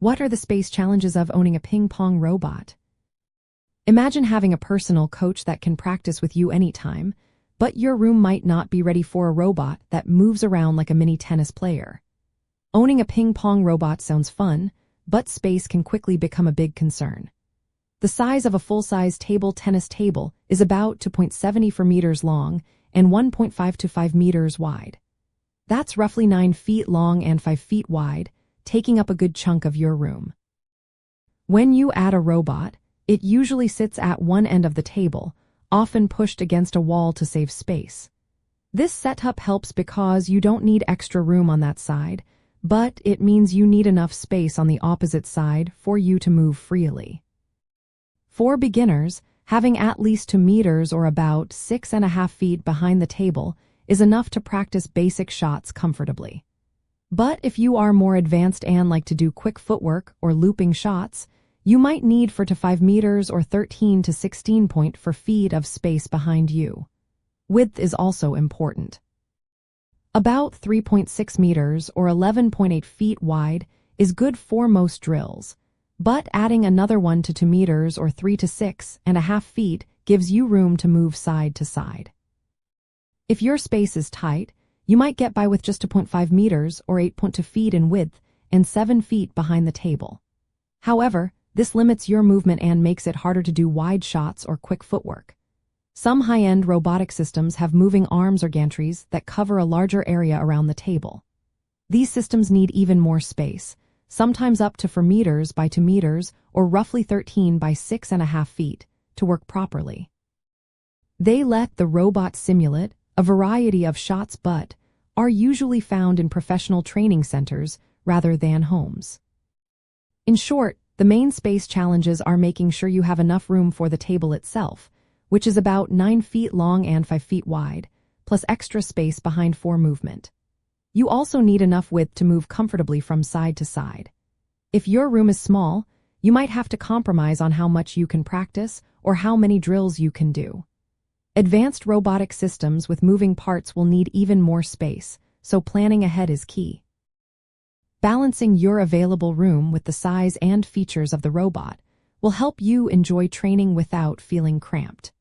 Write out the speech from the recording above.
What are the space challenges of owning a ping pong robot? Imagine having a personal coach that can practice with you anytime, but your room might not be ready for a robot that moves around like a mini tennis player. Owning a ping pong robot sounds fun, but space can quickly become a big concern. The size of a full-size table tennis table is about 2.74 meters long and 1.5 to 5 meters wide. That's roughly 9 feet long and 5 feet wide, taking up a good chunk of your room. When you add a robot, it usually sits at one end of the table, often pushed against a wall to save space. This setup helps because you don't need extra room on that side, but it means you need enough space on the opposite side for you to move freely. For beginners, having at least 2 meters or about 6.5 feet behind the table is enough to practice basic shots comfortably. But if you are more advanced and like to do quick footwork or looping shots, you might need 4 to 5 meters or 13 to 16.4 feet of space behind you. Width is also important. About 3.6 meters or 11.8 feet wide is good for most drills, but adding another 1 to 2 meters or 3 to 6.5 feet gives you room to move side to side. If your space is tight, you might get by with just 2.5 meters or 8.2 feet in width and 7 feet behind the table. However, this limits your movement and makes it harder to do wide shots or quick footwork. Some high-end robotic systems have moving arms or gantries that cover a larger area around the table. These systems need even more space, sometimes up to 4 meters by 2 meters or roughly 13 by 6.5 feet, to work properly. They let the robot simulate a variety of shots but are usually found in professional training centers rather than homes. In short, the main space challenges are making sure you have enough room for the table itself, which is about 9 feet long and 5 feet wide, plus extra space behind for movement. You also need enough width to move comfortably from side to side. If your room is small, you might have to compromise on how much you can practice or how many drills you can do. Advanced robotic systems with moving parts will need even more space, so planning ahead is key. Balancing your available room with the size and features of the robot will help you enjoy training without feeling cramped.